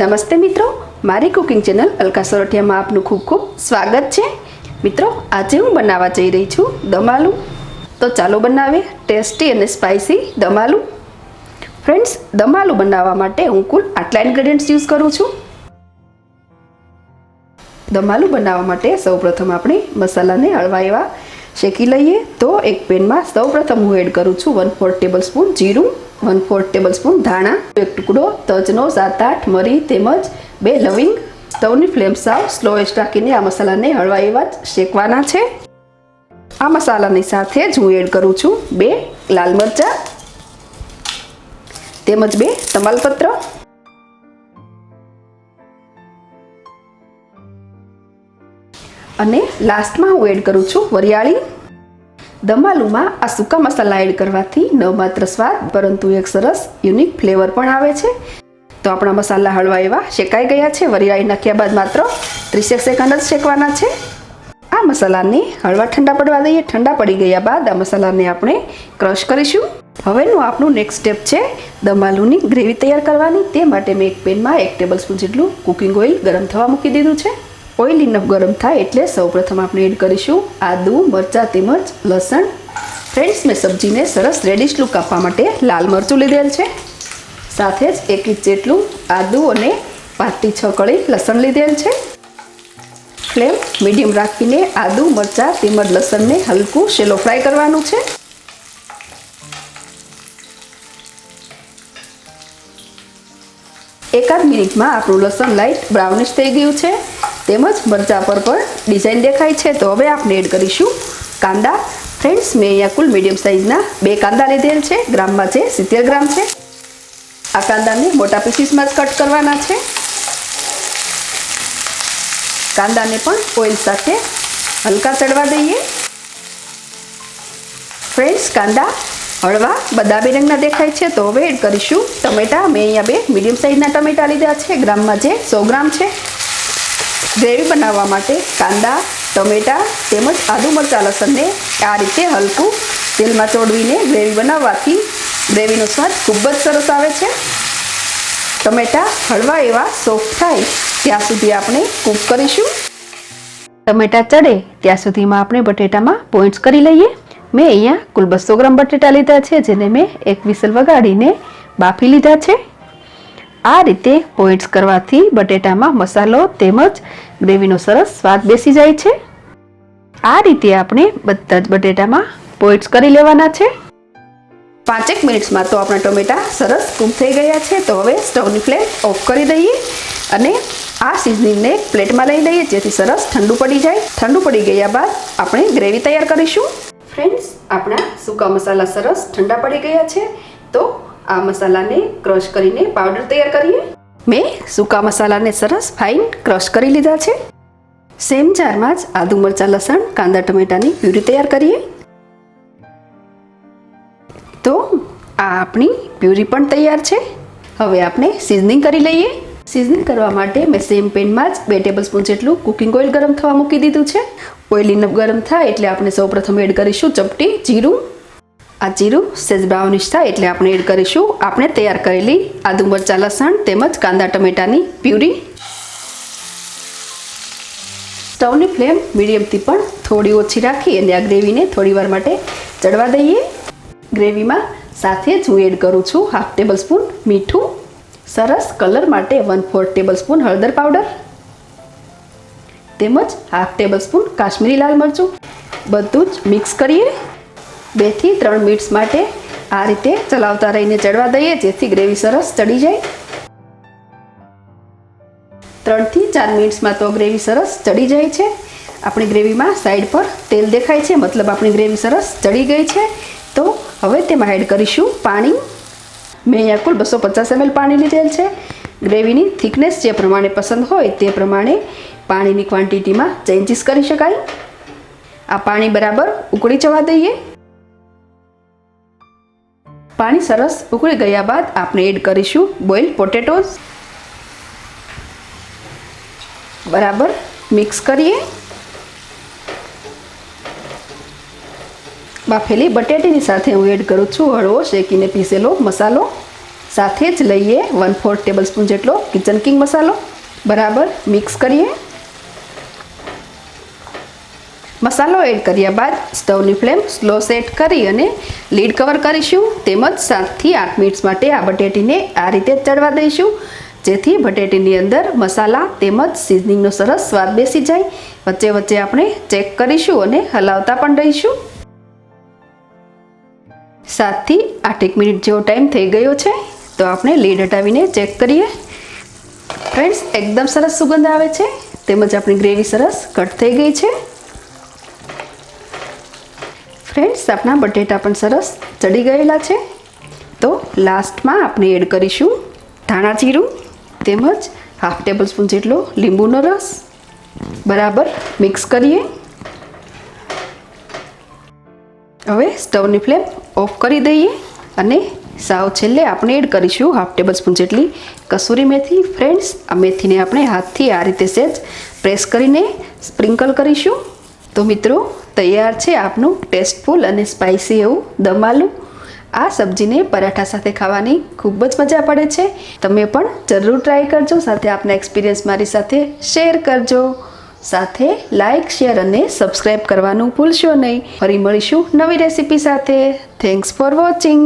નમસ્તે મિત્રો, મારી કુકિંગ ચેનલ અલકા સોરઠિયામાં આપનું ખૂબ ખૂબ સ્વાગત છે। મિત્રો, આજે હું બનાવવા જઈ રહી છું દમ આલુ। તો ચાલો બનાવીએ ટેસ્ટી અને સ્પાઇસી દમ આલુ। ફ્રેન્ડ્સ, દમ આલુ બનાવવા માટે હું કુલ આટલા ઇન્ગ્રેડિયન્ટ્સ યુઝ કરું છું। દમ આલુ બનાવવા માટે સૌપ્રથમ આપણે મસાલાને હળવા એવા શેકી લઈએ। તો એક પેનમાં સૌપ્રથમ હું એડ કરું છું 1/4 ટેબલસ્પૂન જીરું, 1/4 ટેબલસ્પૂન ધાણા, એક ટુકડો તજનો, 7-8 મરી તેમજ 2 લવિંગ। સ્ટવની ફ્લેમ સાવ સ્લોએસ્ટ રાખીને આ મસાલાને હળવા એવા જ શેકવાના છે। આ મસાલાની સાથે જ હું એડ કરું છું 2 લાલ મરચાં તેમજ 2 તમાલપત્ર અને લાસ્ટમાં હું એડ કરું છું વરિયાળી। દમ આલુમાં આ સૂકા મસાલા એડ કરવાથી ન માત્ર સ્વાદ પરંતુ એક સરસ યુનિક ફ્લેવર પણ આવે છે। તો આપણા મસાલા હળવા એવા શેકાઈ ગયા છે। વરિયાળી નાખ્યા બાદ માત્ર 30 સેકન્ડ જ શેકવાના છે। આ મસાલાને હળવા ઠંડા પડવા દઈએ। ઠંડા પડી ગયા બાદ આ મસાલાને આપણે ક્રશ કરીશું। હવેનું આપણું નેક્સ્ટ સ્ટેપ છે દમ આલુની ગ્રેવી તૈયાર કરવાની। તે માટે મેં એક પેનમાં 1 ટેબલસ્પૂન જેટલું કુકિંગ ઓઇલ ગરમ થવા મૂકી દીધું છે। ઓઇલ ઇનફ ગરમ થાય એટલે સૌપ્રથમ આપણે એડ કરીશું આદુ, મરચાં તેમજ લસણ। ફ્રેન્ડ્સ, મેં સબ્જીને સરસ રેડિશ લુક આપવા માટે લાલ મરચું લીધેલ છે। સાથે જ 1 ઇંચ જેટલું આદુ અને 5 થી 6 કળી લસણ લીધેલ છે। ફ્લેમ મીડિયમ રાખીને આદુ, મરચાં તેમજ લસણને હલકું શેલો ફ્રાય કરવાનું છે। એકાદ મિનિટમાં આપણું લસણ લાઈટ બ્રાઉનિશ થઈ ગયું છે તેમજ મરચાં પર પણ ડિઝાઇન દેખાય છે। તો હવે આપણે એડ કરીશું કાંદા। ફ્રેન્ડ્સ, મેં અહીંયા કુલ મીડિયમ સાઇઝના 2 કાંદા લીધેલ છે। ગ્રામમાં છે 70 ગ્રામ છે। આ કાંદાને મોટા પીસીસમાં જ કટ કરવાના છે। કાંદાને પણ ઓઇલ સાથે હલકા ચડવા દઈએ। ફ્રેન્ડ્સ, કાંદા હળવા બદામી રંગના દેખાય છે તો હવે એડ કરીશું ટમેટાં। મેં અહીંયા 2 મીડિયમ સાઇઝના ટમેટાં લીધા છે। ગ્રામમાં જે 100 ગ્રામ છે। ગ્રેવી બનાવવા માટે કાંદા, ટમેટાં તેમજ આદુ, મરચાં, લસણને આ રીતે હલકું તેલમાં ચોળવીને ગ્રેવી બનાવવાથી ગ્રેવીનો સ્વાદ ખૂબ જ સરસ આવે છે। ટમેટાં હળવા એવા સોફ્ટ થાય ત્યાં સુધી આપણે કૂક કરીશું। ટમેટાં ચડે ત્યાં સુધીમાં આપણે બટેટામાં પોઈન્ટ્સ કરી લઈએ। મેં અહીંયા કુલ 200 ગ્રામ બટેટા લીધા છે જેને મેં એક વિસલ વગાડીને બાફી લીધા છે। આ રીતે પોઈન્ટ્સ કરવાથી બટેટામાં મસાલો તેમજ ગ્રેવીનો સરસ સ્વાદ બેસી જાય છે। આ રીતે આપણે બધા જ બટેટામાં પોઈન્ટ્સ કરી લેવાના છે। 5 મિનિટ્સમાં તો આપણા ટમેટા સરસ કૂક થઈ ગયા છે। તો હવે સ્ટવની ફ્લેમ ઓફ કરી દઈએ અને આ સિઝનિંગને પ્લેટમાં લઈ લઈએ જેથી સરસ ઠંડુ પડી જાય। ઠંડુ પડી ગયા બાદ આપણે ગ્રેવી તૈયાર કરીશું। ફ્રેન્ડ્સ, આપણા સૂકા મસાલા સરસ ઠંડા પડી ગયા છે તો આ મસાલાને ક્રશ કરીને પાવડર તૈયાર કરીએ। મેં સૂકા મસાલાને સરસ ફાઇન ક્રશ કરી લીધા છે। સેમ જારમાં જ આદુ, મરચાં, લસણ, કાંદા, ટમેટાની પ્યુરી તૈયાર કરીએ। તો આ આપણી પ્યુરી પણ તૈયાર છે। હવે આપણે સિઝનિંગ કરી લઈએ। સિઝનિંગ કરવા માટે મેં સેમ પેનમાં જ 2 ટેબલસ્પૂન જેટલું કુકિંગ ઓઇલ ગરમ થવા મૂકી દીધું છે। ઓઇલ ઇનફ ગરમ થાય એટલે આપણે સૌપ્રથમ એડ કરીશું ચપટી જીરું। આ જીરું સેજ બ્રાઉનિશ થાય એટલે આપણે એડ કરીશું આપણે તૈયાર કરેલી આદુ, મરચાં, લસણ તેમજ કાંદા, ટમેટાની પ્યુરી। સ્ટવની ફ્લેમ મીડિયમથી પણ થોડી ઓછી રાખી અને આ ગ્રેવીને થોડીવાર માટે ચડવા દઈએ। ગ્રેવીમાં સાથે જ હું એડ કરું છું 1/2 ટેબલસ્પૂન મીઠું, સરસ કલર માટે 1/4 ટેબલસ્પૂન હળદર પાવડર તેમજ 1/2 ટેબલસ્પૂન કાશ્મીરી લાલ મરચું। બધું જ મિક્સ કરીએ। 2 થી 3 મિનિટ્સ માટે આ રીતે ચલાવતા રહીને ચડવા દઈએ જેથી ગ્રેવી સરસ ચડી જાય। 3 થી 4 મિનિટ્સમાં તો ગ્રેવી સરસ ચડી જાય છે। આપણી ગ્રેવીમાં સાઈડ પર તેલ દેખાય છે મતલબ આપણી ગ્રેવી સરસ ચડી ગઈ છે। તો હવે તેમાં એડ કરીશું પાણી। મેં અહીંયા કુલ 250 ml પાણી લીધેલ છે। ગ્રેવીની થિકનેસ જે પ્રમાણે પસંદ હોય તે પ્રમાણે પાણીની ક્વોન્ટિટીમાં ચેન્જીસ કરી શકાય। આ પાણી બરાબર ઉકળી જવા દઈએ। પાણી સરસ ઉકળી ગયા બાદ આપણે એડ કરીશું બોઇલ્ડ પોટેટોઝ। બરાબર મિક્સ કરીએ। બાફેલી બટેટીની સાથે હું એડ કરું છું હળવો શેકીને પીસેલો મસાલો। સાથે જ લઈએ 1/4 ટેબલસ્પૂન જેટલો કિચન કિંગ મસાલો. બરાબર મિક્સ કરીએ. મસાલો એડ કર્યા બાદ સ્ટવની ફ્લેમ સ્લો સેટ કરી અને લીડ કવર કરીશું. તેમજ 7 થી 8 મિનિટ માટે આ બટેટીને આ રીતે ચડવા દઈશું, જેથી બટેટીની અંદર મસાલા તેમજ સિઝનિંગનો સરસ સ્વાદ બેસી જાય. વચ્ચે વચ્ચે આપણે ચેક કરીશું અને હલાવતા પણ રહીશું. 7 થી 8 મિનિટ જેવો ટાઈમ થઈ ગયો છે, તો આપણે લીડ હટાવીને ચેક કરીએ. ફ્રેન્ડ્સ, એકદમ સરસ સુગંધ આવે છે, તેમજ આપણી ગ્રેવી સરસ કટ થઈ ગઈ છે. ફ્રેન્ડ્સ, આપણા બટેટા પણ સરસ ચડી ગયેલા છે. તો લાસ્ટમાં આપણે એડ કરીશું ધાણા જીરું તેમજ 1/2 ટેબલસ્પૂન જેટલો લીંબુનો રસ. બરાબર મિક્સ કરીએ. હવે સ્ટવની ફ્લેમ ઓફ કરી દઈએ અને સાવ છેલ્લે આપણે એડ કરીશું 1/2 ટેબલસ્પૂન જેટલી કસૂરી મેથી. ફ્રેન્ડ્સ, આ મેથીને આપણે હાથથી આ રીતે સહેજ પ્રેસ કરીને સ્પ્રિંકલ કરીશું. તો મિત્રો, તૈયાર છે આપનું ટેસ્ટફુલ અને સ્પાઇસી એવું દમ આલુ. આ સબ્જીને પરાઠા સાથે ખાવાની ખૂબ જ મજા પડે છે. તમે પણ જરૂર ટ્રાય કરજો. સાથે આપના એક્સપિરિયન્સ મારી સાથે શેર કરજો. સાથે લાઇક, શેર અને સબસ્ક્રાઈબ કરવાનું ભૂલશો નહીં. ફરી મળીશું નવી રેસીપી સાથે. Thanks for watching.